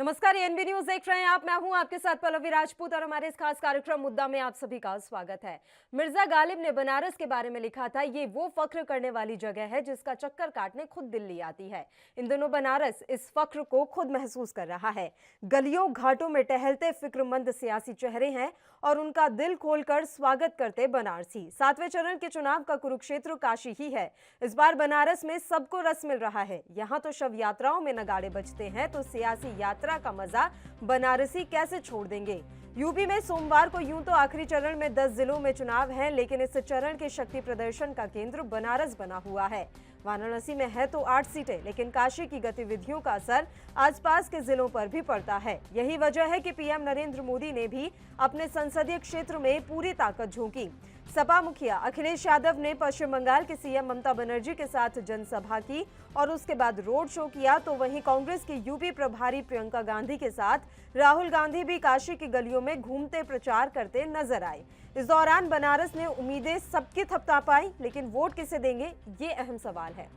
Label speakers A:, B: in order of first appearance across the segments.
A: नमस्कार, ANB news देख रहे हैं आप। मैं हूं आपके साथ पल्लवी राजपूत और हमारे इस खास कार्यक्रम मुद्दा में आप सभी का स्वागत है। मिर्जा गालिब ने बनारस के बारे में लिखा था, ये वो फख्र करने वाली जगह है जिसका चक्कर काटने खुद दिल्ली आती है। इन दिनों बनारस इस फख्र को खुद महसूस कर रहा है। गलियों घाटों में टहलते फिक्रमंद सियासी चेहरे हैं और उनका दिल खोलकर स्वागत करते बनारसी। 7वें चरण के चुनाव का कुरुक्षेत्र काशी ही है। इस बार बनारस में सबको रस मिल रहा है। यहाँ तो शव यात्राओं में नगाड़े बजते हैं, तो सियासी यात्रा का मजा बनारसी कैसे छोड़ देंगे। यूपी में सोमवार को यूं तो आखिरी चरण में 10 जिलों में चुनाव है, लेकिन इस चरण के शक्ति प्रदर्शन का केंद्र बनारस बना हुआ है। वाराणसी में है तो 8 सीटें, लेकिन काशी की गतिविधियों का असर आसपास के जिलों पर भी पड़ता है। यही वजह है कि पीएम नरेंद्र मोदी ने भी अपने संसदीय क्षेत्र में पूरी ताकत झोंकी। सपा मुखिया अखिलेश यादव ने पश्चिम बंगाल के सीएम ममता बनर्जी के साथ जनसभा की और उसके बाद रोड शो किया, तो वहीं कांग्रेस की यूपी प्रभारी प्रियंका गांधी के साथ राहुल गांधी भी काशी की गलियों में घूमते प्रचार करते नजर आए। इस दौरान बनारस ने उम्मीदें सबकी थपथा पाई, लेकिन वोट किसे देंगे, ये अहम सवाल है।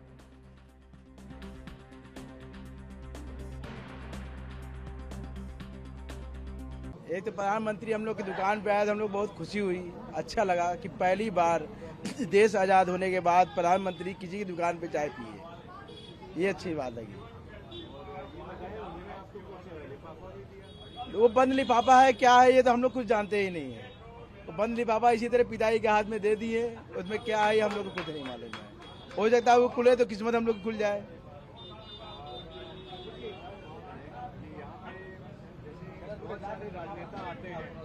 B: एक तो प्रधानमंत्री हम लोग की दुकान पे आए तो हम लोग बहुत खुशी हुई। अच्छा लगा कि पहली बार देश आज़ाद होने के बाद प्रधानमंत्री किसी की दुकान पे चाय पिए, ये अच्छी बात लगी। वो बंद लिफाफा है क्या है ये तो हम लोग कुछ जानते ही नहीं है। तो बंद लिफाफा इसी तरह पिताई के हाथ में दे दिए, उसमें क्या है हम लोग को कुछ नहीं मालूम है। हो सकता है वो खुले तो किस्मत हम लोग खुल जाए।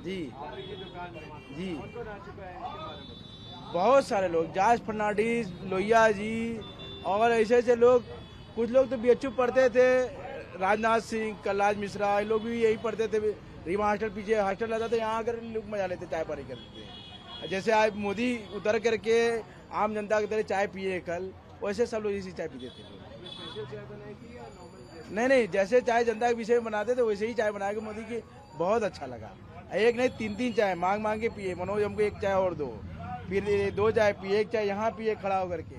B: जी जी, बहुत सारे लोग, जॉर्ज फर्नांडिस, लोहिया जी और ऐसे ऐसे लोग। कुछ लोग तो बीएचयू पढ़ते थे, राजनाथ सिंह, कलराज मिश्रा, ये लोग भी यही पढ़ते थे। रीवा हॉस्टल पीछे हॉस्टल रहता था, यहाँ आकर लोग मजा लेते, चाय पानी करते थे। जैसे आज मोदी उतर करके आम जनता की तरह चाय पिए कल, वैसे सब लोग इसी चाय पीते थे। नहीं, जैसे चाय जनता के विषय में बनाते थे वैसे ही चाय बना के मोदी की बहुत अच्छा लगा। एक नहीं 3-3 चाय मांग मांग के पिए। मनोज हमको एक चाय और दो, फिर 2 चाय पिए, एक चाय यहाँ पिए खड़ा होकर के,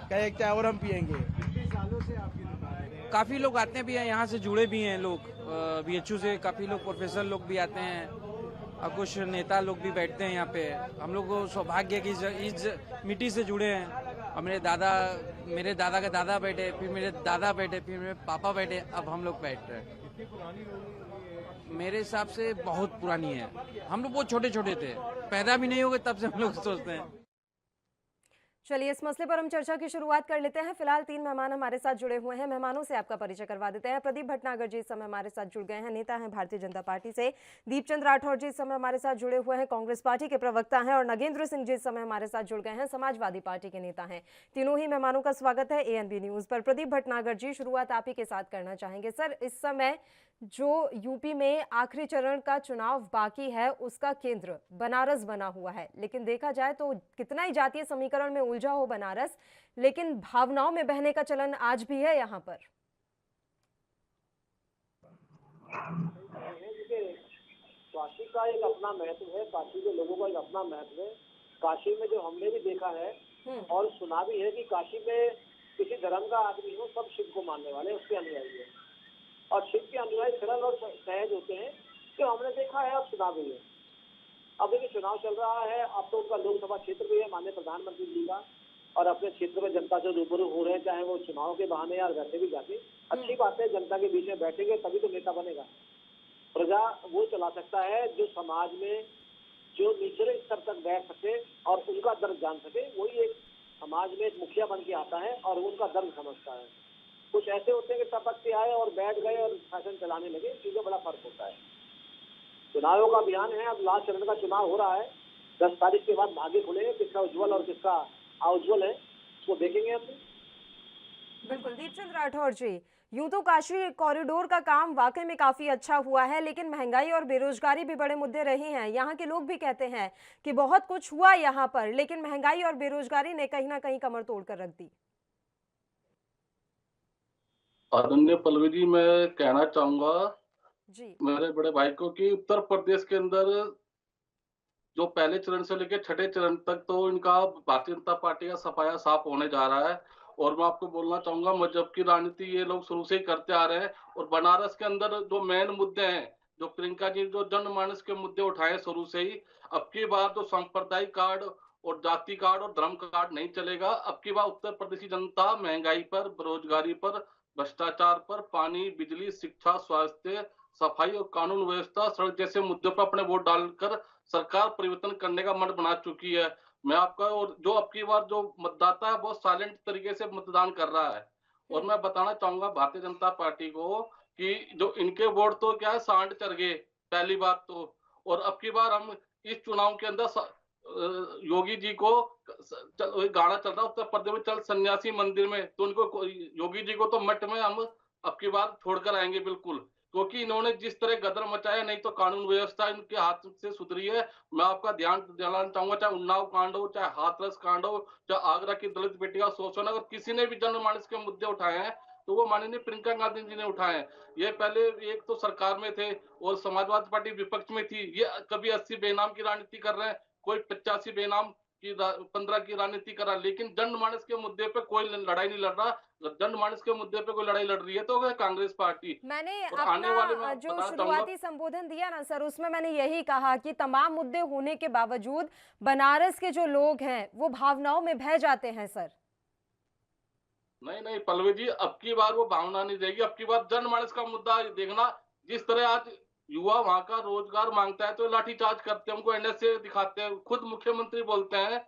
B: कहे एक चाय और हम पियेंगे।
C: काफ़ी लोग आते भी हैं, यहाँ से जुड़े भी हैं लोग। बीएचयू से काफ़ी लोग प्रोफेसर लोग भी आते हैं और कुछ नेता लोग भी बैठते हैं यहाँ पे। हम लोग को सौभाग्य है कि इस मिट्टी से जुड़े हैं। और मेरे दादा के दादा बैठे, फिर मेरे दादा बैठे, फिर मेरे पापा बैठे, अब हम लोग बैठ रहे हैं। मेरे हिसाब से बहुत पुरानी है। हम लोग बहुत छोटे छोटे थे, पैदा भी नहीं हो गए तब से हम लोग सोचते हैं।
A: चलिए, इस मसले पर हम चर्चा की शुरुआत कर लेते हैं। फिलहाल 3 मेहमान हमारे साथ जुड़े हुए हैं। मेहमानों से आपका परिचय करवा देते हैं। प्रदीप भटनागर जी इस समय हमारे साथ जुड़ गए हैं, नेता हैं भारतीय जनता पार्टी से। दीपचंद राठौर जी इस समय हमारे साथ जुड़े हुए हैं, कांग्रेस पार्टी के प्रवक्ता हैं। और नगेंद्र सिंह जी इस समय हमारे साथ जुड़ गए हैं, समाजवादी पार्टी के नेता हैं। तीनों ही मेहमानों का स्वागत है एएनबी न्यूज पर। प्रदीप भटनागर जी, शुरुआत आप ही के साथ करना चाहेंगे। सर, इस समय जो यूपी में आखिरी चरण का चुनाव बाकी है, उसका केंद्र बनारस बना हुआ है, लेकिन देखा जाए तो कितना ही जातीय समीकरण में उलझा हो बनारस, लेकिन भावनाओं में बहने का चलन आज भी है यहाँ पर।
D: काशी का एक अपना महत्व है, काशी के लोगों का एक अपना महत्व है। काशी में जो हमने भी देखा है और सुना भी है कि काशी में किसी धर्म का आदमी हो, सब शिव को मानने वाले उसके अनुयायी है। और शिव के अनुयायी सरल और सहज होते हैं, जो हमने देखा है और सुना भी है। अब देखिए चुनाव चल रहा है, अब तो उनका लोकसभा क्षेत्र भी है माननीय प्रधानमंत्री जी का, और अपने क्षेत्र में जनता से रूबरू हो रहे हैं, चाहे वो चुनाव के बहाने या वैसे भी जाके। अच्छी बात है, जनता के बीच में बैठेंगे तभी तो नेता बनेगा। प्रजा वो चला सकता है जो समाज में जो निचले स्तर तक बैठ सके और उनका दर्द जान सके। वही एक समाज में एक मुखिया बन के आता है और उनका दर्द समझता है। कुछ ऐसे होते हैं कि टपक के आए और बैठ गए और शासन चलाने लगे, चीजों बड़ा फर्क होता है। चुनावों का अभियान है, अब लास्ट चरण का चुनाव हो रहा है। 10 तारीख के बाद भाग्य खुलेंगे, किसका उज्जवल और किसका अउज्जवल है, उसको देखेंगे हम।
A: बिल्कुल। दीपचंद राठौर जी, यूं तो काशी कॉरिडोर का काम वाकई में काफी अच्छा हुआ है, लेकिन महंगाई और बेरोजगारी भी बड़े मुद्दे रहे हैं। यहाँ के लोग भी कहते हैं कि बहुत कुछ हुआ यहाँ पर, लेकिन महंगाई और बेरोजगारी ने कहीं ना कहीं कमर तोड़ कर रख दी।
E: आदरणीय पल्लवी जी, मैं कहना चाहूंगा
A: जी
E: मेरे बड़े भाई को कि उत्तर प्रदेश के अंदर जो पहले चरण से लेकर छठे चरण तक तो इनका भारतीय जनता पार्टी का सफाया साफ होने जा रहा है। और मैं आपको बोलना चाहूंगा मजहब की राजनीति ये लोग शुरू से ही करते आ रहे हैं। और बनारस के अंदर जो मेन मुद्दे हैं, जो प्रियंका जी जो जनमानस के मुद्दे उठाए शुरू से ही, अब की बार तो सांप्रदायिक कार्ड और जाति कार्ड और धर्म कार्ड नहीं चलेगा। अब की बार उत्तर प्रदेश की जनता महंगाई पर, बेरोजगारी पर, भ्रष्टाचार पर, पानी, बिजली, शिक्षा, स्वास्थ्य, सफाई और कानून व्यवस्था, सड़क जैसे मुद्दों पर अपने वोट डालकर सरकार परिवर्तन करने का मन बना चुकी है। मैं आपका, और जो अब की बार जो मतदाता है बहुत साइलेंट तरीके से मतदान कर रहा है। और मैं बताना चाहूंगा भारतीय जनता पार्टी को कि जो इनके वोट तो क्या है, सांड चढ़ गए पहली बात तो। और अब की बार हम इस चुनाव के अंदर योगी जी को गाना चल रहा है उत्तर प्रदेश में, चल सन्यासी मंदिर में, तो उनको योगी जी को तो मठ में हम अब की बार छोड़कर आएंगे बिल्कुल, क्योंकि इन्होंने जिस तरह गदर मचाया, नहीं तो कानून व्यवस्था इनके हाथ से सुधरी है। मैं आपका ध्यान दिलाना चाहूंगा, चाहे उन्नाव कांड हो, चाहे हाथरस कांड हो, चाहे आगरा की दलित बेटी का शोषण, अगर किसी ने भी जनमानस के मुद्दे उठाए हैं तो वो माननीय प्रियंका गांधी जी ने उठाए हैं। ये पहले एक तो सरकार में थे और समाजवादी पार्टी विपक्ष में थी, ये कभी 80 बेनाम की राजनीति कर रहे हैं, कोई 85 बेनाम की 15 की राजनीति कर रहा है, लेकिन जनमानस के मुद्दे पे कोई लड़ाई नहीं लड़ रहा। जनमानस के मुद्दे पे कोई लड़ाई लड़ रही है तो वो कांग्रेस पार्टी।
A: मैंने
E: और आने वाले में
A: अपना जो
E: बताना चाहूंगा,
A: शुरुआती संबोधन दिया ना सर, उसमें मैंने यही कहा कि तमाम मुद्दे होने के बावजूद बनारस के जो लोग हैं वो भावनाओं में बह जाते हैं सर।
E: नहीं नहीं पल्लवी जी, अब की बार वो भावना नहीं रहेगी। अब की बार जनमानस का मुद्दा देखना, जिस तरह आज युवा वहां का रोजगार मांगता है तो लाठीचार्ज करते हैं, हमको एनएसए दिखाते हैं, खुद मुख्यमंत्री बोलते हैं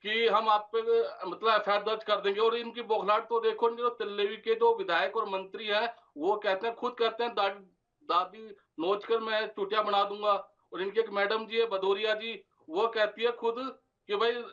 E: कि हम आप पे मतलब एफआईआर दर्ज कर देंगे। और इनकी बौखलाहट तो देखो, जो तिल्लेवी के जो विधायक और मंत्री हैं वो कहते हैं, खुद कहते हैं दादी नोच कर मैं चुटिया बना दूंगा। और इनकी एक मैडम जी है भदौरिया जी, वो कहती है खुद कि भाई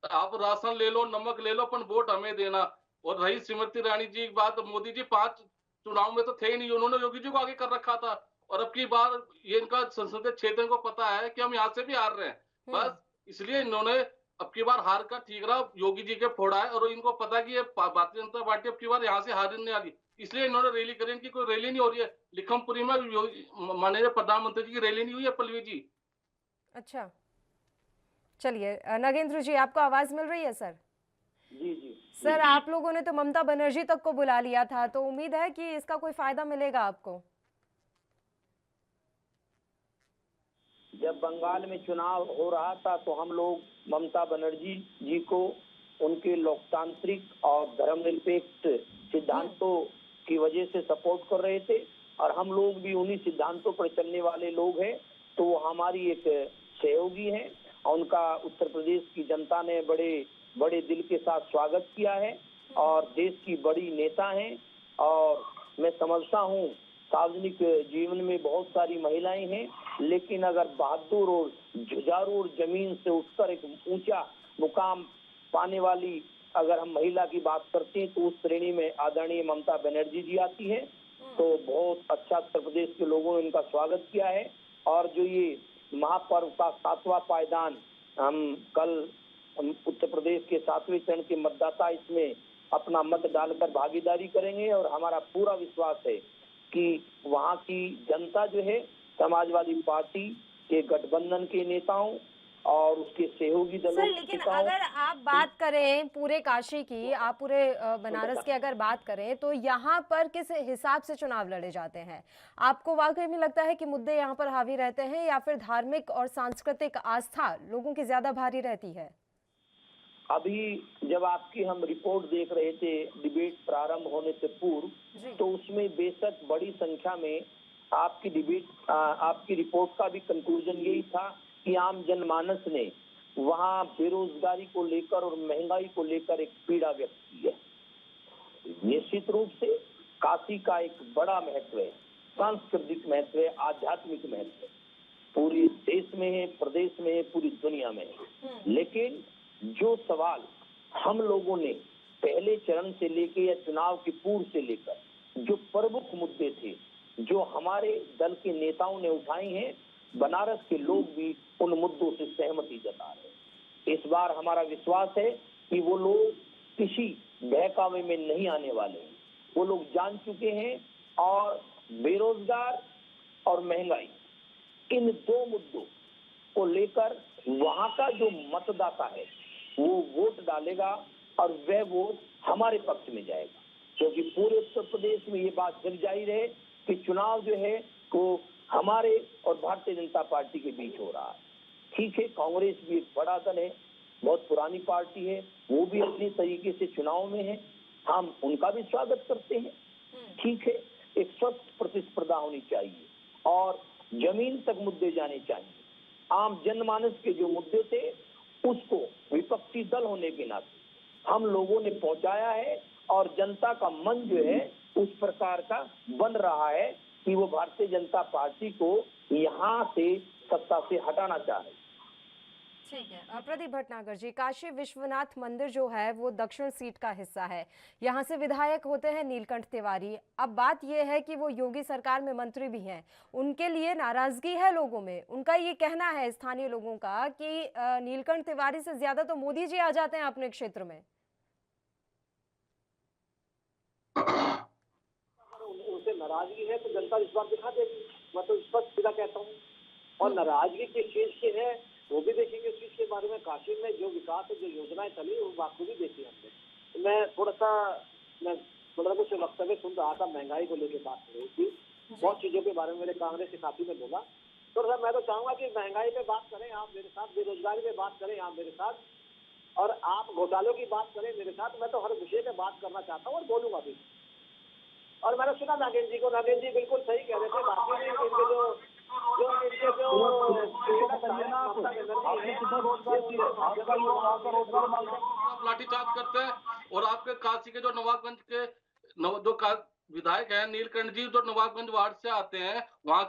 E: आप राशन ले लो, नमक ले लो, पर वोट हमें देना। और रही स्मृति ईरानी जी की बात, मोदी जी 5 चुनाव में तो थे ही नहीं, उन्होंने योगी जी को आगे कर रखा था। और अब की बार ये इनका संसदीय क्षेत्र को पता है कि हम यहाँ से भी हार रहे हैं, बस इसलिए इन्होंने अब की बार हार का ठीकरा योगी जी के फोड़ा है। और इनको पता है कि ये भारतीय जनता पार्टी अब की बार यहाँ से हारने वाली, इसलिए इन्होंने रैली करी। इनकी कोई रैली नहीं हो रही है, लिखमपुरी में माननीय प्रधानमंत्री जी की रैली नहीं हुई है पल्लवी जी।
A: अच्छा, चलिए नागेंद्र जी, आपको आवाज मिल रही है सर?
D: जी जी
A: सर, आप लोगों ने तो ममता बनर्जी तक को बुला लिया था, तो उम्मीद है कि इसका कोई फायदा मिलेगा आपको?
D: जब बंगाल में चुनाव हो रहा था तो हम लोग ममता बनर्जी जी को उनके लोकतांत्रिक और धर्मनिरपेक्ष सिद्धांतों की वजह से सपोर्ट कर रहे थे, और हम लोग भी उन्हीं सिद्धांतों पर चलने वाले लोग हैं, तो वो हमारी एक सहयोगी हैं। और उनका उत्तर प्रदेश की जनता ने बड़े बड़े दिल के साथ स्वागत किया है, और देश की बड़ी नेता हैं। और मैं समझता हूँ सार्वजनिक जीवन में बहुत सारी महिलाएं हैं, लेकिन अगर बहादुर और जुझारू और जमीन से उठकर एक ऊंचा मुकाम पाने वाली अगर हम महिला की बात करते हैं तो उस श्रेणी में आदरणीय ममता बनर्जी जी आती है। तो बहुत अच्छा उत्तर प्रदेश के लोगों ने इनका स्वागत किया है। और जो ये महापर्व का 7वां पायदान हम कल उत्तर प्रदेश के 7वें चरण के मतदाता इसमें अपना मत डालकर भागीदारी करेंगे, और हमारा पूरा विश्वास है कि वहाँ की जनता जो है समाजवादी पार्टी के गठबंधन के नेताओं और उसके सहयोगी दलों
A: सर, लेकिन अगर आप बात करें पूरे काशी की, आप पूरे बनारस की अगर बात करें, तो यहाँ पर किस हिसाब से चुनाव लड़े जाते हैं? आपको वाकई में लगता है कि मुद्दे यहाँ पर हावी रहते हैं, या फिर धार्मिक और सांस्कृतिक आस्था लोगों की ज्यादा भारी रहती है?
D: अभी जब आपकी हम रिपोर्ट देख रहे थे डिबेट प्रारंभ होने से पूर्व, तो उसमें बेशक बड़ी संख्या में आपकी रिपोर्ट का भी कंक्लूजन यही था कि आम जनमानस ने वहाँ बेरोजगारी को लेकर और महंगाई को लेकर एक पीड़ा व्यक्त की है। निश्चित रूप से काशी का एक बड़ा महत्व है, सांस्कृतिक महत्व है, आध्यात्मिक महत्व है, पूरे देश में है, प्रदेश में है, पूरी दुनिया में है। लेकिन जो सवाल हम लोगों ने पहले चरण से लेके या चुनाव के पूर्व से लेकर जो प्रमुख मुद्दे थे, जो हमारे दल के नेताओं ने उठाए हैं, बनारस के लोग भी उन मुद्दों से सहमति जता रहे हैं। इस बार हमारा विश्वास है कि वो लोग किसी बहकावे में नहीं आने वाले हैं। वो लोग जान चुके हैं, और बेरोजगार और महंगाई, इन 2 मुद्दों को लेकर वहां का जो मतदाता है वो वोट डालेगा, और वह वोट
F: हमारे पक्ष में जाएगा, क्योंकि पूरे उत्तर प्रदेश में ये बात जग जाहिर है कि चुनाव जो है वो हमारे और भारतीय जनता पार्टी के बीच हो रहा है। ठीक है, कांग्रेस भी एक बड़ा दल है, बहुत पुरानी पार्टी है, वो भी अपनी तरीके से चुनाव में है, हम उनका भी स्वागत करते हैं। ठीक है, एक स्वस्थ प्रतिस्पर्धा होनी चाहिए और जमीन तक मुद्दे जाने चाहिए। आम जनमानस के जो मुद्दे थे उसको विपक्षी दल होने के नाते हम लोगों ने पहुंचाया है और जनता का मन जो है उस प्रकार का बन रहा है कि वो भारतीय जनता पार्टी को यहाँ से सत्ता से हटाना चाह रही है।
A: ठीक है, प्रदीप भटनागर जी, काशी विश्वनाथ मंदिर जो है वो दक्षिण सीट का हिस्सा है, यहाँ से विधायक होते हैं नीलकंठ तिवारी। अब बात यह है कि वो योगी सरकार में मंत्री भी हैं, उनके लिए नाराजगी है लोगों में। उनका ये कहना है स्थानीय लोगों का कि नीलकंठ तिवारी से ज्यादा तो मोदी जी आ जाते हैं अपने क्षेत्र में।
D: उनसे नाराजगी है तो जनता इस बार दिखा देगी, मैं तो स्पष्ट सीधा कहता हूँ। और नाराजगी किस चीज की है वो भी देखेंगे उस चीज के बारे में। काशी में जो विकास जो योजनाएं चली वो बात भी देखी हमने। मैं थोड़ा सा कुछ वक्तव्य सुन रहा था, महंगाई को लेकर बात हो रही थी, बहुत चीजों के बारे में मेरे कांग्रेस के साथी ने बोला। तो सर मैं तो चाहूंगा कि महंगाई पे बात करें आप मेरे साथ, बेरोजगारी पे बात करें आप मेरे साथ, और आप घोटालों की बात करें मेरे साथ। मैं तो हर विषय पे बात करना चाहता हूँ और बोलूंगा भी। और मैंने सुना नागेंद्र जी को, नागेंद्र जी बिल्कुल सही कह रहे थे। बाकी में इनके
E: लाठीचार्ज करते हैं। और आपके काशी के जो नवाबगंज के विधायक हैं नीलकंठ जी, जो नवाबगंज वार्ड से आते हैं, वहाँ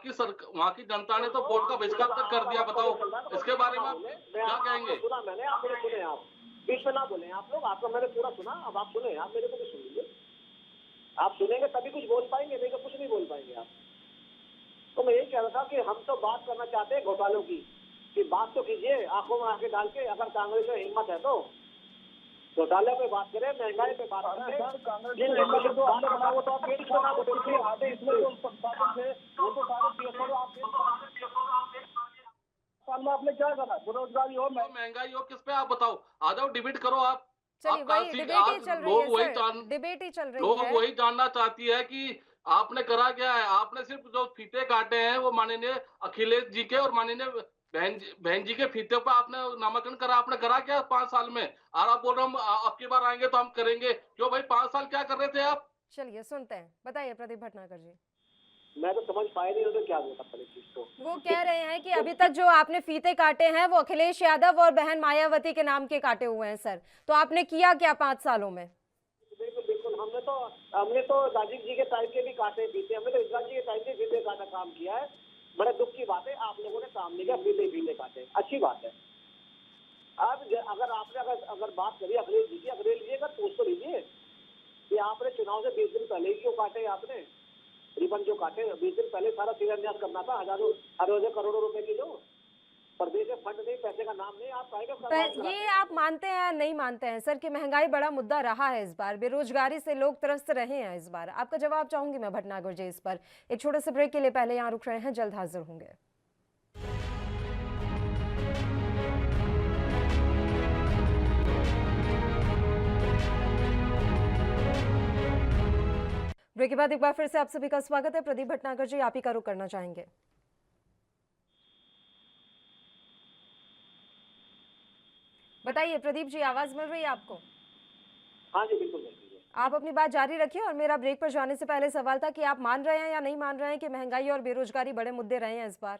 E: की जनता ने तो वोट का बहिष्कार तक कर दिया। बताओ इसके बारे में आप क्या कहेंगे?
D: सुना मैंने, आप मेरे सुने, आप बीच में ना बोले आप लोग, आपको मैंने पूरा सुना। अब आप सुने, आप मेरे को भी सुन लीजिए। आप सुनेंगे तभी कुछ बोल पाएंगे, नहीं तो कुछ नहीं बोल पाएंगे आप। तो मैं यही कह रहा था कि हम तो बात करना चाहते हैं घोटालों की, कि बात तो कीजिए आंखों में आंखें डाल के। अगर कांग्रेस में हिम्मत है तो घोटाले पे बात करें, महंगाई पे बात करें।
F: आपने क्या करा, बेरोजगारी हो
E: महंगाई हो, किस पे आप बताओ, आ जाओ डिबेट करो आप।
A: चलिए, वही डिबेट ही चल रही है सर, डिबेट ही चल रही है।
E: वही जानना चाहती है कि आपने करा क्या है। आपने सिर्फ जो फीते काटे हैं वो माननीय अखिलेश जी के और माननीय बहन जी के फीते पर आपने नामांकन करा। आपने करा क्या 5 साल में? और आप बोल रहे हम आपकी बार आएंगे तो हम करेंगे। क्यों भाई, 5 साल क्या कर रहे थे आप?
A: चलिए सुनते हैं, बताइए प्रदीप भटनागर जी।
D: मैं तो समझ पाया नहीं तो क्या बोला पहले चीज तो।
A: वो कह रहे हैं कि अभी तक जो आपने फीते काटे हैं वो अखिलेश यादव और बहन मायावती के नाम के काटे हुए हैं सर, तो आपने किया क्या 5 सालों में?
D: बिल्कुल बिल्कुल, हमने तो राजीव जी के टाइम के भी काटे फीते, हमने तो इंदिरा जी के टाइम के फीते काटा काम किया है। बड़े दुख की बात है आप लोगों ने काम नहीं किया, फीते काटे, अच्छी बात है। अब अगर आपने अगर बात करी अखिलेश जी की, अखिलेश जी का पूछ तो लीजिए कि आपने चुनाव से 20 दिन पहले ही क्यों काटे? आपने रिबन जो काटे 20 दिन पहले सारा शिलान्यास करना था, हजारों करोड़ों रुपए की। जो प्रदेश में फंड नहीं, पैसे का नाम नहीं, आप काहेगा?
A: ये आप मानते हैं नहीं मानते हैं सर कि महंगाई बड़ा मुद्दा रहा है इस बार, बेरोजगारी से लोग त्रस्त रहे हैं इस बार? आपका जवाब चाहूंगी मैं भटनागर जी इस पर। एक छोटे से ब्रेक के लिए पहले यहाँ रुक रहे हैं, जल्द हाजिर होंगे। ब्रेक के बाद एक बार फिर से आप सभी का स्वागत है। प्रदीप भटनागर जी, आप ही का रुख करना चाहेंगे। बताइए प्रदीप जी, आवाज मिल रही है आपको?
D: हाँ जी बिल्कुल मिल रही है।
A: आप अपनी बात जारी रखिए। और मेरा ब्रेक पर जाने से पहले सवाल था कि आप मान रहे हैं या नहीं मान रहे हैं कि महंगाई और बेरोजगारी बड़े मुद्दे रहे हैं इस बार?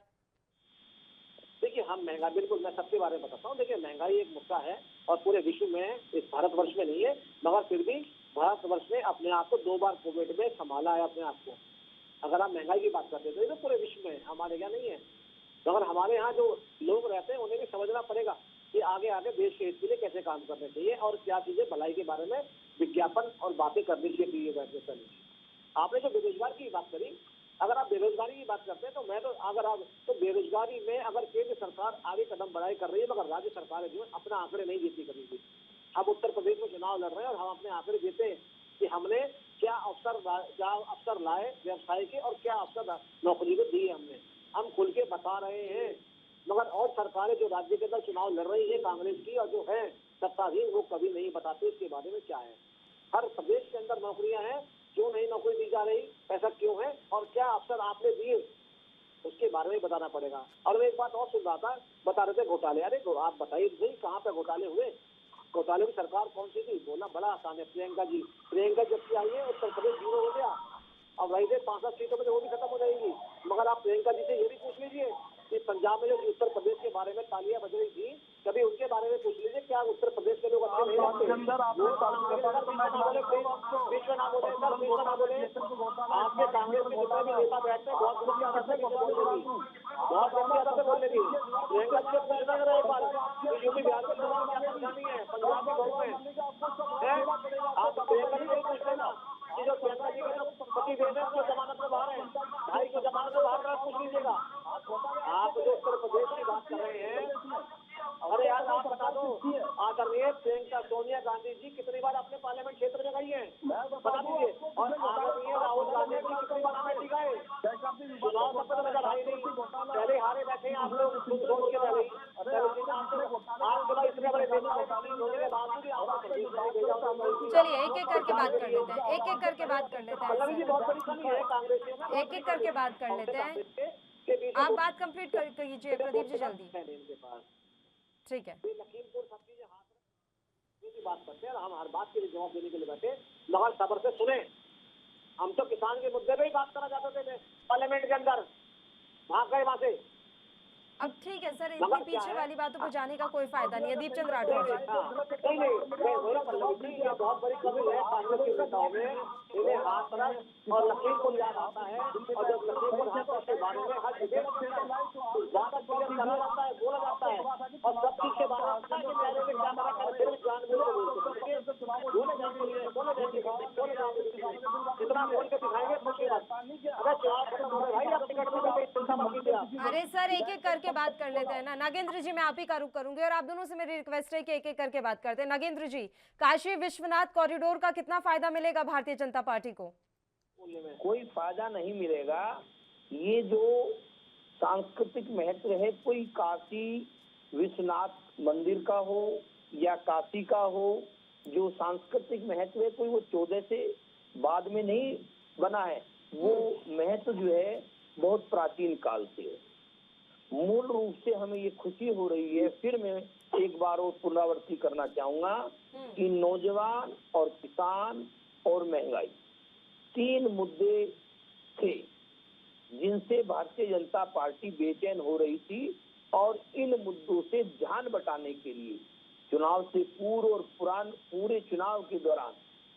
D: देखिए हम महंगाई, बिल्कुल मैं सबके बारे में बताता हूँ। देखिए महंगाई एक मुद्दा है और पूरे विश्व में, इस भारतवर्ष में नहीं है, मगर फिर भी भारतवर्ष ने अपने आप को 2 बार कोविड में संभाला है अपने आप को। अगर आप महंगाई की बात करते हैं तो पूरे विश्व में, हमारे यहाँ नहीं है। मगर हमारे यहाँ जो लोग रहते हैं उन्हें भी समझना पड़ेगा कि आगे देश के हित के लिए कैसे काम करने चाहिए और क्या चीजें भलाई के बारे में विज्ञापन और बातें करनी चाहिए। आपने जो बेरोजगार की बात करी, अगर आप बेरोजगारी की बात करते हैं तो मैं तो बेरोजगारी में अगर केंद्र सरकार आगे कदम बढ़ाई कर रही है, मगर राज्य सरकार जो है अपना आंकड़े नहीं देती कभी भी। अब उत्तर प्रदेश में चुनाव लड़ रहे हैं और हम अपने आंकड़े देते हैं कि हमने क्या अवसर लाए व्यवसाय के और क्या अवसर नौकरी को दिए हमने, हम खुल के बता रहे हैं। मगर और सरकारें जो राज्य के अंदर चुनाव लड़ रही है कांग्रेस की और जो है सत्ताधीन, वो कभी नहीं बताते इसके बारे में क्या है। हर प्रदेश के अंदर नौकरियां हैं, क्यों नहीं नौकरी दी जा रही, ऐसा क्यों है और क्या अवसर आपने दिए, उसके बारे में बताना पड़ेगा। और मैं एक बात और सुन रहा था, बता रहे थे घोटाले। अरे आप बताइए सही, कहाँ पे घोटाले हुए? घोटाले की सरकार कौन सी थी? बोलना बड़ा आसान है। प्रियंका जब से आई है उत्तर प्रदेश जीरो हो गया। अब रही थे 5-7 सीटों में, वो भी खत्म हो जाएगी। मगर आप प्रियंका जी से ये भी पूछ लीजिए कि पंजाब में जो उत्तर प्रदेश के बारे में तालियां बज रही थी, कभी उनके बारे में पूछ लीजिए, क्या उत्तर प्रदेश के लोग अच्छे नहीं लगते? बीच में ना बोले सर, बीच में ना बोले। आपके कांग्रेस में जितने भी नेता बैठते हैं बहुत गंदी आदत है बहुत गंदी आदत है बोलने की। प्रियंका जी से पूछना जरा एक बार, यूपी बिहार के लोगों को क्या परेशानी है, पंजाब में गाँव में आप प्रियंका जी से पूछ लेना कि जो प्रियंका जी का पति देव है वो जमानत में बाहर है, भाई को जमानत में बाहर का पूछ लीजिएगा। आप जो उत्तर प्रदेश की बात कर रहे हैं, अरे यार आप बता दो, आदरणीय प्रियंका सोनिया गांधी जी कितनी बार अपने पार्लियामेंट क्षेत्र में गई हैं, बता दीजिए। और आदरणीय राहुल गांधी जी कितनी बार अमेठी गए? चुनाव तब तक नजर आई नहीं, पहले हारे बैठे हैं आप लोग सोच के पहले ही। आपके बाद इतने बड़े नेता होने के बावजूद
A: चलिए एक एक करके बात कर लेते हैं, एक एक करके बात कर लेते हैं
D: जी
A: सर।
D: बहुत बड़ी कमी है कांग्रेसियों में।
A: एक एक करके बात कर लेते हैं। आप बात कंप्लीट कर कीजिए प्रदीप जी जल्दी।
D: इनके पास
A: ठीक है।
D: लखीमपुर सब चीजें हाथ की बात करते हैं, हम हर बात के लिए जवाब देने के लिए बैठे, मगर सब्र से सुने। हम तो किसान के मुद्दे पे ही बात करना चाहते थे पार्लियामेंट के अंदर, भाग गए वहां से।
A: अब ठीक है सर, इतनी पीछे वाली बातों को जाने का कोई फायदा नहीं है। दीपचंद राठौर जी।
D: नहीं, बहुत बड़ी कमी है कांग्रेस के नेताओं में, इन्हें हाथरस और लखीमपुर याद आता है, और जब लखीमपुर हाथरस के बारे में हर डिबेट ज्यादा चीजें करा जाता है, बोला जाता है, और सब चीज के बारे में पता है कि पहले में क्या मना कर, फिर जितना बोल के दिखाएंगे अगर चुनाव खत्म हो गए भाई, आप टिकट में चिंता मत कीजिए आप।
A: अरे सर एक एक करके बात कर लेते हैं ना। नागेंद्र जी मैं आप ही का रुख करूंगी और आप दोनों से मेरी रिक्वेस्ट है कि एक एक करके बात करते हैं। नागेंद्र जी, काशी विश्वनाथ कॉरिडोर का कितना फायदा मिलेगा भारतीय जनता पार्टी को?
F: कोई फायदा नहीं मिलेगा। ये जो सांस्कृतिक महत्व है, कोई काशी विश्वनाथ मंदिर का हो या काशी का हो, जो सांस्कृतिक महत्व है कोई वो 14 से बाद में नहीं बना है। वो महत्व जो है बहुत प्राचीन काल से है। मूल रूप से हमें ये खुशी हो रही है, फिर मैं एक बार और पुनरावृत्ति करना चाहूंगा कि नौजवान और किसान और महंगाई 3 मुद्दे थे जिनसे भारतीय जनता पार्टी बेचैन हो रही थी, और इन मुद्दों से ध्यान बटाने के लिए चुनाव से पूर्व और पूरे चुनाव के दौरान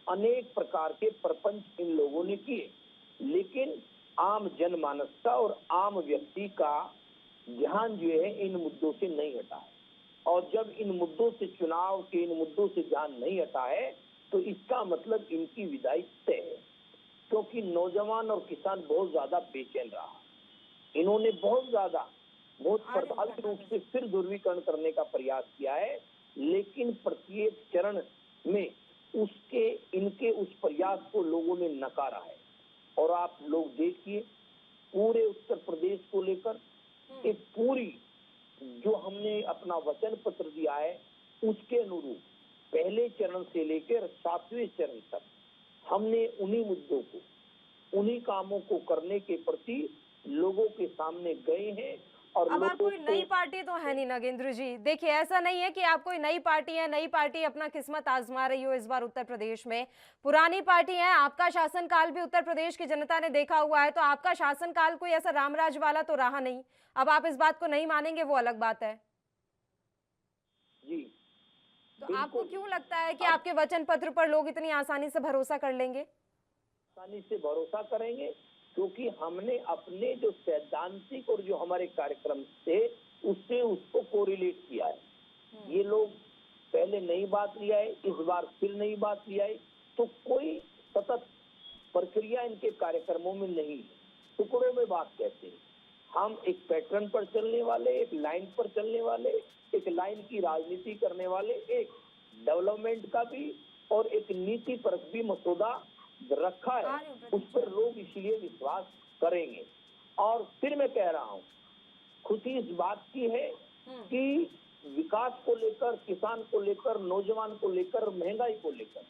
F: अनेक प्रकार के प्रपंच इन लोगों ने किए, लेकिन आम जनमानस का और आम व्यक्ति का ध्यान जो है इन मुद्दों से नहीं हटा है। और जब इन मुद्दों से, चुनाव के इन मुद्दों से ध्यान नहीं हटा है, तो इसका मतलब इनकी विदाई तय है, क्योंकि नौजवान और किसान बहुत ज्यादा बेचैन रहा। इन्होंने बहुत प्रभावी रूप से फिर ध्रुवीकरण करने का प्रयास किया है, लेकिन प्रत्येक चरण में इनके उस प्रयास को लोगों ने नकारा है। और आप लोग देखिए, पूरे उत्तर प्रदेश को लेकर एक पूरी जो हमने अपना वचन पत्र दिया है, उसके अनुरूप पहले चरण से लेकर 7वें चरण तक हमने उन्हीं मुद्दों को, उन्हीं कामों को करने के प्रति लोगों के सामने गए हैं। और
A: अब आप कोई नई पार्टी तो है नहीं नागेंद्र जी। देखिए ऐसा नहीं है कि आप कोई नई पार्टी है, नई पार्टी अपना किस्मत आजमा रही हो इस बार उत्तर प्रदेश में। पुरानी पार्टी है, आपका शासनकाल भी उत्तर प्रदेश की जनता ने देखा हुआ है, तो आपका शासनकाल कोई ऐसा रामराज वाला तो रहा नहीं। अब आप इस बात को नहीं मानेंगे वो अलग बात है।
F: जी,
A: तो आपको क्यों लगता है कि आपके वचन पत्र पर लोग इतनी आसानी से भरोसा कर लेंगे?
F: आसानी से भरोसा करेंगे क्योंकि हमने अपने जो सैद्धांतिक और जो हमारे कार्यक्रम थे उससे उसको कोरिलेट किया है। ये लोग पहले नई बात ले आए, इस बार फिर नई बात ले आए, तो कोई सतत प्रक्रिया इनके कार्यक्रमों में नहीं है। टुकड़ों में बात कहते हैं। हम एक पैटर्न पर चलने वाले, एक लाइन पर चलने वाले, एक लाइन की राजनीति करने वाले, एक डेवलपमेंट का भी और एक नीति पर भी मसौदा रखा है, उस पर लोग इसलिए विश्वास करेंगे। और फिर मैं कह रहा हूँ, खुशी इस बात की है कि विकास को लेकर, किसान को लेकर, नौजवान को लेकर, महंगाई को लेकर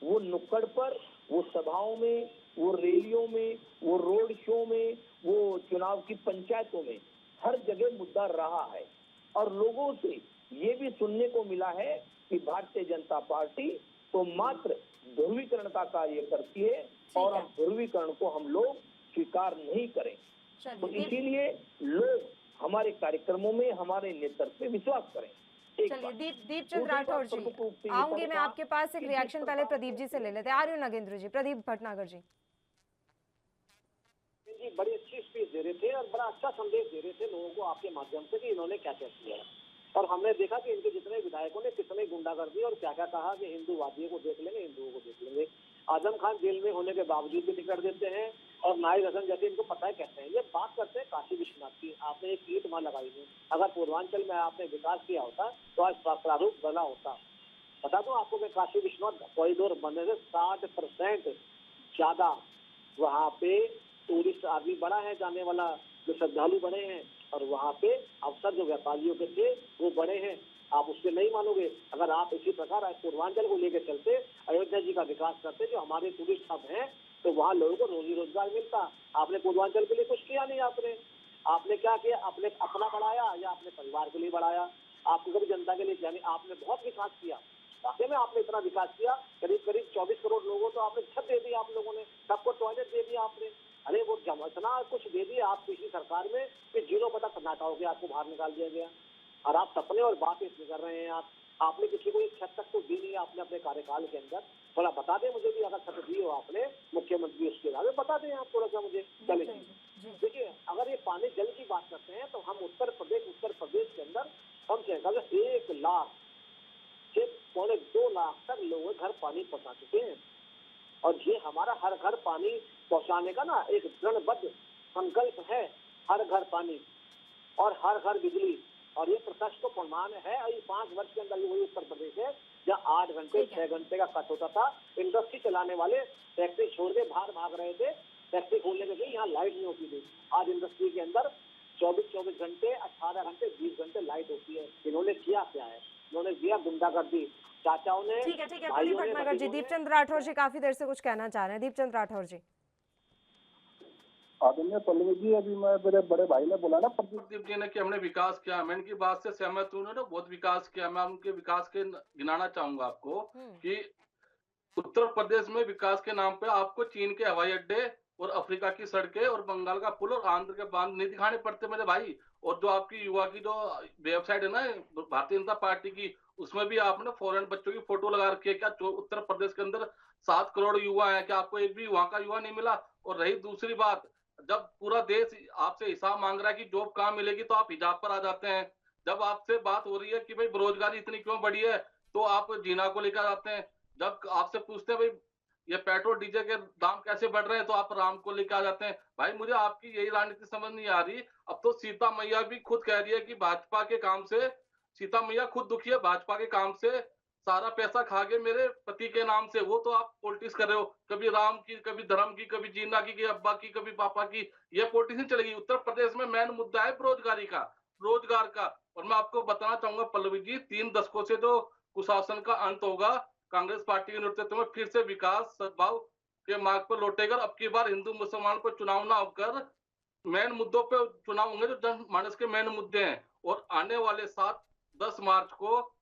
F: वो नुक्कड़ पर, वो सभाओं में, वो रैलियों में, वो रोड शो में, वो चुनाव की पंचायतों में हर जगह मुद्दा रहा है। और लोगों से ये भी सुनने को मिला है कि भारतीय जनता पार्टी तो मात्र ध्रुवीकरण का कार्य करती है और अब ध्रुवीकरण को हम लोग स्वीकार नहीं करें। तो इसीलिए लोग हमारे कार्यक्रमों में, हमारे नेतृत्व में विश्वास करें।
A: चलिए दीपचंद राठौर जी, आऊंगी मैं आपके पास। एक रिएक्शन पहले प्रदीप जी से ले लेते हैं। आ रही हूँ नागेंद्र जी। प्रदीप भटनागर जी
D: बड़ी अच्छी स्पीच दे रहे थे और बड़ा अच्छा संदेश दे रहे थे लोगों को आपके माध्यम से कि इन्होंने क्या क्या किया है। और हमने देखा कि इनके जितने विधायकों ने कितने गुंडागर्दी और क्या क्या कहा कि हिंदूवादियों को देख लेंगे, हिंदुओं को देख लेंगे। आजम खान जेल में होने के बावजूद भी टिकट देते हैं और नाहिद हसन जैसे इनको पता है कहते हैं। ये बात करते हैं काशी विश्वनाथ की। आपने एक ईंट वहां लगाई थी, अगर पूर्वांचल में आपने विकास किया होता तो आज प्रारूप बना होता। बता दो आपको कि काशी विश्वनाथ कॉरिडोर बनने से 60% ज्यादा वहाँ पे टूरिस्ट आदमी बढ़ा है, जाने वाला जो श्रद्धालु बढ़े हैं, और वहाँ पे अवसर जो व्यापारियों के थे वो बढ़े हैं। आप उससे नहीं मानोगे। अगर आप इसी प्रकार पूर्वांचल को लेकर चलते, अयोध्या जी का विकास करते जो हमारे टूरिस्ट हब हैं, तो वहाँ लोगों को रोजी रोजगार मिलता। आपने पूर्वांचल के लिए कुछ किया नहीं। आपने क्या किया? आपने अपना बढ़ाया या अपने परिवार के लिए बढ़ाया? आपको कभी जनता के लिए किया नहीं। आपने बहुत विकास किया, वाकई में आपने इतना विकास किया। करीब 24 करोड़ लोगों को आपने छत दे दी, आप लोगों ने सबको टॉयलेट दे दिया आपने। अरे वो इतना कुछ दे दिया आप पिछली सरकार में कि 0% सन्नाटा हो गया, आपको बाहर निकाल दिया गया। और आप सपने और बात इसमें कर रहे हैं। आपने किसी को एक छत तक तो दी नहीं आपने अपने कार्यकाल के अंदर। थोड़ा बता दें मुझे भी, अगर छत दी हो आपने मुख्यमंत्री उसके बारे में बता दें आप थोड़ा सा मुझे। चले देखिए, अगर ये पानी जल की बात करते हैं तो हम उत्तर प्रदेश के अंदर कम से कम 1 लाख से 2.25 लाख तक लोगों के घर पानी पहुंचा चुके हैं। और ये हमारा हर घर पानी पहुंचाने का ना एक दृढ़बद्ध संकल्प है। हर घर पानी और हर घर बिजली। और ये प्रत्यक्ष को प्रमाण है। और 5 वर्ष के अंदर वही उत्तर प्रदेश है जहाँ 8 घंटे 6 घंटे का कट होता था। इंडस्ट्री चलाने वाले फैक्ट्री छोड़ के बाहर भाग रहे थे, फैक्ट्री खोलने के लिए यहाँ लाइट नहीं होती थी। आज इंडस्ट्री के अंदर 24 घंटे, 18 घंटे, 20 घंटे लाइट होती है। इन्होंने किया क्या है? इन्होंने दिया गुंडागर्दी। चाचाओं ने,
A: ठीक है प्रदीप भटनागर जी। दीपचंद राठौर जी काफी देर से कुछ कहना चाह रहे हैं। दीपचंद राठौर जी।
G: आदरणीय पल्लवी जी, अभी मैं मेरे बड़े भाई ने बोला ना
E: प्रदीप जी ने कि हमने विकास किया, मैं इनकी बात से सहमत हूँ। उन्होंने बहुत विकास किया। मैं उनके विकास के गिनाना चाहूंगा आपको कि उत्तर प्रदेश में विकास के नाम पे आपको चीन के हवाई अड्डे और अफ्रीका की सड़कें और बंगाल का पुल और आंध्र के बांध नहीं दिखाने पड़ते मेरे भाई। और जो आपकी युवा की जो वेबसाइट है ना भारतीय जनता पार्टी की, उसमें भी आपने फॉरेन बच्चों की फोटो लगा रखी है। क्या उत्तर प्रदेश के अंदर 7 करोड़ युवा है, क्या आपको एक भी वहां का युवा नहीं मिला? और रही दूसरी बात, जब पूरा देश आपसे हिसाब मांग रहा है कि जॉब कहाँ मिलेगी, तो आप हिजाब पर आ जाते हैं। जब आपसे बात हो रही है कि भाई बेरोजगारी इतनी क्यों बढ़ी है, तो आप जीना को लेकर आते हैं। जब आपसे पूछते हैं भाई ये पेट्रोल डीजल के दाम कैसे बढ़ रहे हैं, तो आप राम को लेकर आ जाते हैं। भाई मुझे आपकी यही राजनीति समझ नहीं आ रही। अब तो सीता मैया भी खुद कह रही है कि भाजपा के काम से, सीता मैया खुद दुखी है भाजपा के काम से, सारा पैसा खा गए मेरे पति के नाम से। वो तो आप पॉलिटिक्स कर रहे हो, कभी राम की, कभी धर्म की, कभी जीना की, अब्बा की, कभी पापा की। ये पॉलिटिक्स नहीं चलेगी। उत्तर प्रदेश में मेन मुद्दा है बेरोजगारी का, रोजगार का। और मैं आपको बताना चाहूंगा पल्लवी जी, 3 दशकों से जो कुशासन का अंत होगा, कांग्रेस पार्टी के नेतृत्व में फिर से विकास सद्भाव के मार्ग पर लौटेगा। अब की बार हिंदू मुसलमान पर चुनाव ना होकर मेन मुद्दों पे चुनाव होंगे जो जनमानस के मेन मुद्दे हैं। और आने वाले 7-10 मार्च को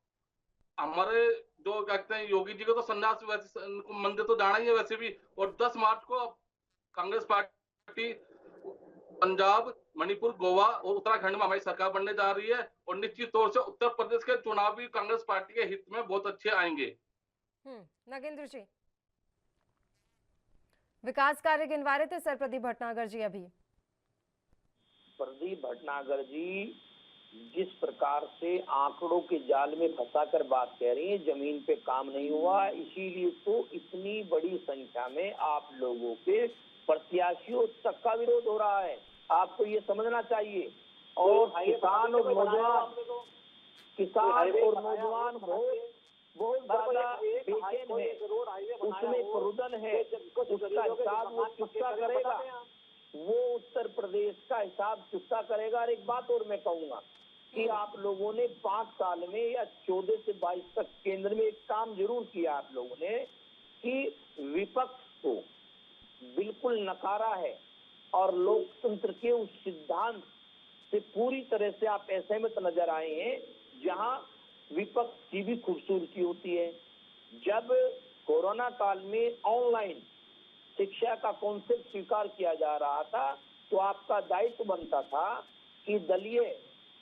E: हमारे जो कहते हैं योगी जी को तो संन्यास वैसे मंदिर तो जाना ही है वैसे भी। और 10 मार्च को कांग्रेस पार्टी पंजाब, मणिपुर, गोवा और उत्तराखंड में हमारी सरकार बनने जा रही है। और निश्चित तौर से उत्तर प्रदेश के चुनाव भी कांग्रेस पार्टी के हित में बहुत अच्छे आएंगे।
A: नागेंद्र जी, विकास कार्य गिनवा रहे थे सर प्रदीप भटनागर जी अभी।
F: प्रदीप भटनागर जी जिस प्रकार से आंकड़ों के जाल में फंसाकर बात कह रही हैं, जमीन पे काम नहीं हुआ, इसीलिए तो इतनी बड़ी संख्या में आप लोगों के प्रत्याशियों तक का विरोध हो रहा है। आपको ये समझना चाहिए। और किसान और नौजवान बहुत ज्यादा बेचैन है, उसमें प्ररुदन है, उसका हिसाब वो चुकता करेगा, वो उत्तर प्रदेश का हिसाब चुकता करेगा। और एक बात और मैं कहूंगा कि आप लोगों ने 5 साल में या 14 से 22 तक केंद्र में एक काम जरूर किया आप लोगों ने कि विपक्ष को बिल्कुल नकारा है और लोकतंत्र के उस सिद्धांत से पूरी तरह से आप असहमत नजर आए हैं जहां विपक्ष की भी खूबसूरती होती है। जब कोरोना काल में ऑनलाइन शिक्षा का कॉन्सेप्ट स्वीकार किया जा रहा था तो आपका दायित्व बनता था कि दलीय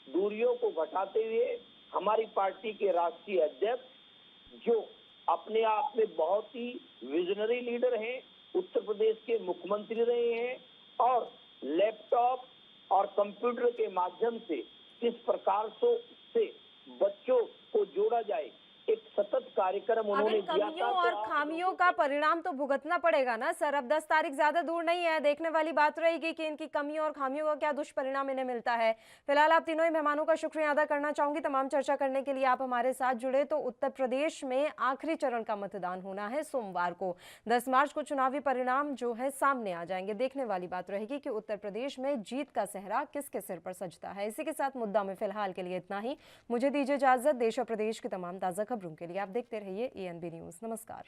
F: दूरियों को घटाते हुए हमारी पार्टी के राष्ट्रीय अध्यक्ष जो अपने आप में बहुत ही विजनरी लीडर हैं, उत्तर प्रदेश के मुख्यमंत्री रहे हैं और लैपटॉप और कंप्यूटर के माध्यम से किस प्रकार से बच्चों को जोड़ा जाए, एक सतत कार्यक्रम
A: अब
F: उन्होंने
A: इन
F: दिया
A: कमियों
F: था।
A: और खामियों का परिणाम तो भुगतना पड़ेगा ना सर। अब 10 तारीख ज्यादा दूर नहीं है, देखने वाली बात रहेगी कि इनकी कमियों और खामियों का क्या दुष्परिणाम इन्हें मिलता है। फिलहाल आप तीनों ही मेहमानों का शुक्रिया अदा करना चाहूंगी तमाम चर्चा करने के लिए आप हमारे साथ जुड़े। तो उत्तर प्रदेश में आखिरी चरण का मतदान होना है सोमवार को। 10 मार्च को चुनावी परिणाम जो है सामने आ जाएंगे। देखने वाली बात रहेगी कि उत्तर प्रदेश में जीत का सेहरा किसके सिर पर सजता है। इसी के साथ मुद्दा में फिलहाल के लिए इतना ही। मुझे दीजिए इजाजत। देश और प्रदेश की तमाम ताजा खबरों के लिए आप देखते रहिए ANB न्यूज। नमस्कार।